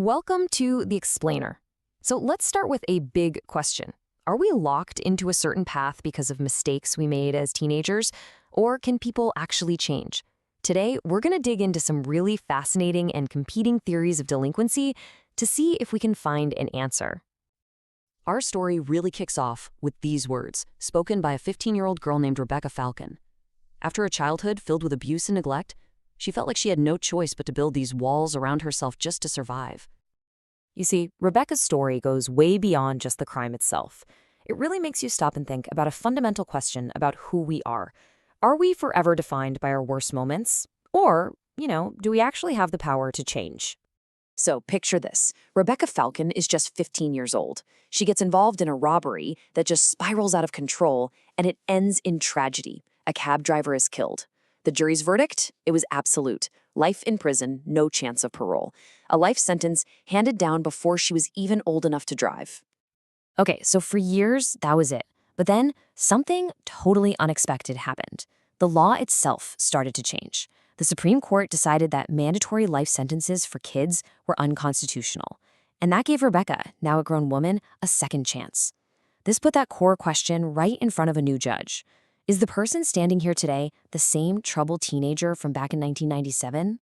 Welcome to The Explainer. So let's start with a big question. Are we locked into a certain path because of mistakes we made as teenagers, or can people actually change? Today, we're going to dig into some really fascinating and competing theories of delinquency to see if we can find an answer. Our story really kicks off with these words, spoken by a 15-year-old girl named Rebecca Falcon. After a childhood filled with abuse and neglect, she felt like she had no choice but to build these walls around herself just to survive. You see, Rebecca's story goes way beyond just the crime itself. It really makes you stop and think about a fundamental question about who we are. Are we forever defined by our worst moments? Or, do we actually have the power to change? So picture this. Rebecca Falcon is just 15 years old. She gets involved in a robbery that just spirals out of control, and it ends in tragedy. A cab driver is killed. The jury's verdict? It was absolute. Life in prison, no chance of parole. A life sentence handed down before she was even old enough to drive. Okay, so for years, that was it. But then something totally unexpected happened. The law itself started to change. The Supreme Court decided that mandatory life sentences for kids were unconstitutional. And that gave Rebecca, now a grown woman, a second chance. This put that core question right in front of a new judge. Is the person standing here today the same troubled teenager from back in 1997?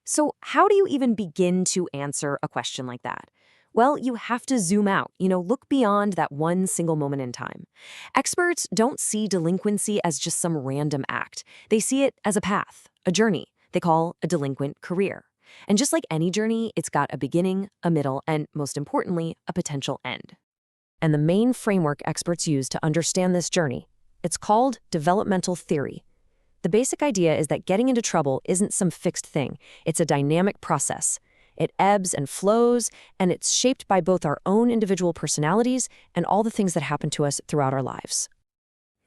So how do you even begin to answer a question like that? Well, you have to zoom out, look beyond that one single moment in time. Experts don't see delinquency as just some random act. They see it as a path, a journey they call a delinquent career. And just like any journey, it's got a beginning, a middle, and most importantly, a potential end. And the main framework experts use to understand this journey, it's called developmental theory. The basic idea is that getting into trouble isn't some fixed thing. It's a dynamic process. It ebbs and flows, and it's shaped by both our own individual personalities and all the things that happen to us throughout our lives.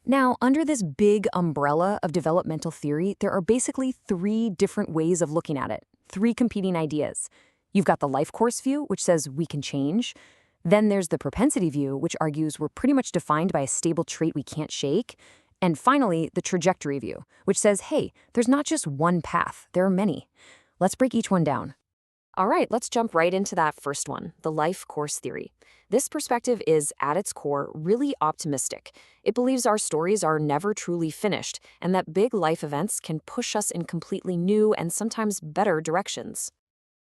Now, under this big umbrella of developmental theory, there are basically three different ways of looking at it, three competing ideas. You've got the life course view, which says we can change. Then there's the propensity view, which argues we're pretty much defined by a stable trait we can't shake. And finally, the trajectory view, which says, hey, there's not just one path, there are many. Let's break each one down. All right, let's jump right into that first one, the life course theory. This perspective is, at its core, really optimistic. It believes our stories are never truly finished, and that big life events can push us in completely new and sometimes better directions.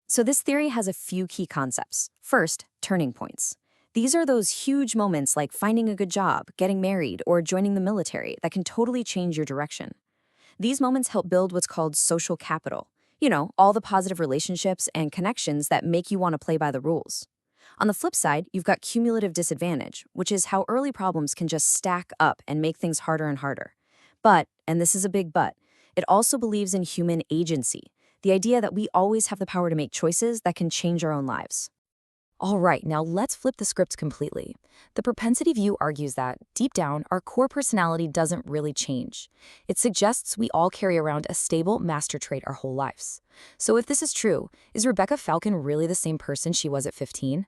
So this theory has a few key concepts. First, turning points. These are those huge moments like finding a good job, getting married, or joining the military that can totally change your direction. These moments help build what's called social capital. All the positive relationships and connections that make you want to play by the rules. On the flip side, you've got cumulative disadvantage, which is how early problems can just stack up and make things harder and harder. But, and this is a big but, it also believes in human agency. The idea that we always have the power to make choices that can change our own lives. All right, now let's flip the script completely. The propensity view argues that, deep down, our core personality doesn't really change. It suggests we all carry around a stable master trait our whole lives. So if this is true, is Rebecca Falcon really the same person she was at 15?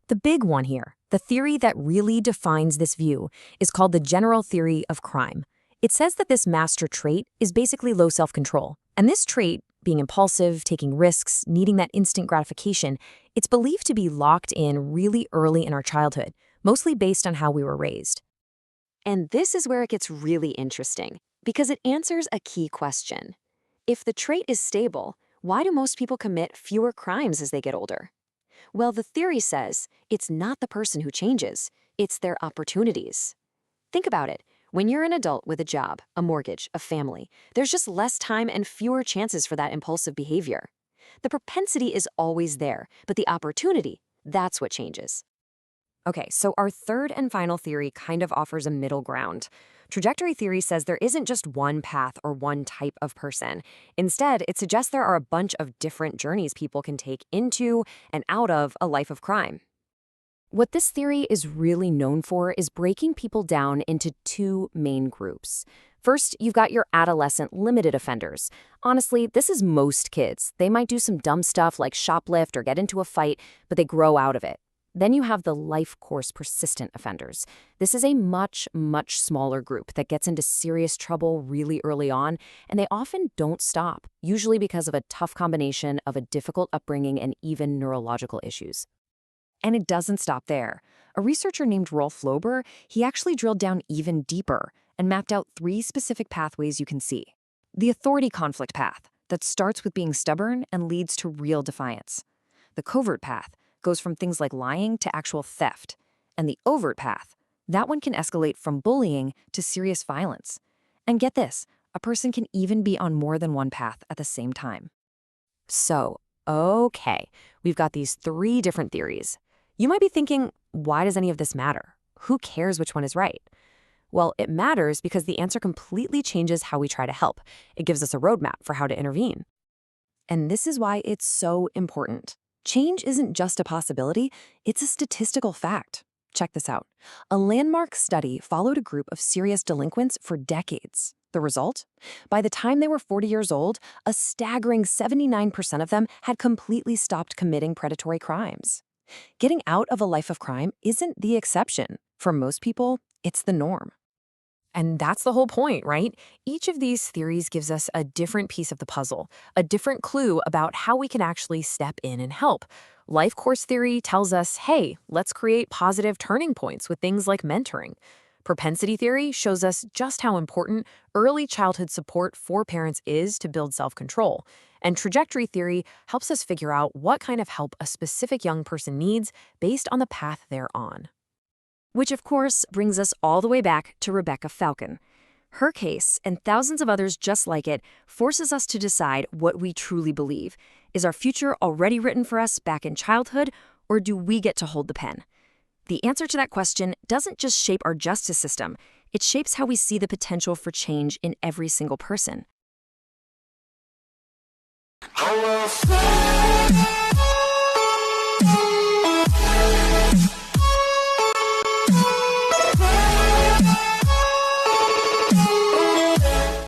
The big one here, the theory that really defines this view, is called the general theory of crime. It says that this master trait is basically low self-control, and this trait, being impulsive, taking risks, needing that instant gratification, it's believed to be locked in really early in our childhood, mostly based on how we were raised. And this is where it gets really interesting, because it answers a key question. If the trait is stable, why do most people commit fewer crimes as they get older? Well, the theory says it's not the person who changes, it's their opportunities. Think about it. When you're an adult with a job, a mortgage, a family, there's just less time and fewer chances for that impulsive behavior. The propensity is always there, but the opportunity, that's what changes. Okay, so our third and final theory kind of offers a middle ground. Trajectory theory says there isn't just one path or one type of person. Instead, it suggests there are a bunch of different journeys people can take into and out of a life of crime. What this theory is really known for is breaking people down into two main groups. First, you've got your adolescent limited offenders. Honestly, this is most kids. They might do some dumb stuff like shoplift or get into a fight, but they grow out of it. Then you have the life course persistent offenders. This is a much, much smaller group that gets into serious trouble really early on, and they often don't stop, usually because of a tough combination of a difficult upbringing and even neurological issues. And it doesn't stop there. A researcher named Rolf Lober, he actually drilled down even deeper and mapped out 3 specific pathways you can see. The authority conflict path, that starts with being stubborn and leads to real defiance. The covert path goes from things like lying to actual theft. And the overt path, that one can escalate from bullying to serious violence. And get this, a person can even be on more than one path at the same time. So, okay, we've got these 3 different theories. You might be thinking, why does any of this matter? Who cares which one is right? Well, it matters because the answer completely changes how we try to help. It gives us a roadmap for how to intervene. And this is why it's so important. Change isn't just a possibility, it's a statistical fact. Check this out. A landmark study followed a group of serious delinquents for decades. The result? By the time they were 40 years old, a staggering 79% of them had completely stopped committing predatory crimes. Getting out of a life of crime isn't the exception. For most people, it's the norm. And that's the whole point, right? Each of these theories gives us a different piece of the puzzle, a different clue about how we can actually step in and help. Life course theory tells us, hey, let's create positive turning points with things like mentoring. Propensity theory shows us just how important early childhood support for parents is to build self-control. And trajectory theory helps us figure out what kind of help a specific young person needs based on the path they're on. Which, of course, brings us all the way back to Rebecca Falcon. Her case, and thousands of others just like it, forces us to decide what we truly believe. Is our future already written for us back in childhood, or do we get to hold the pen? The answer to that question doesn't just shape our justice system, it shapes how we see the potential for change in every single person.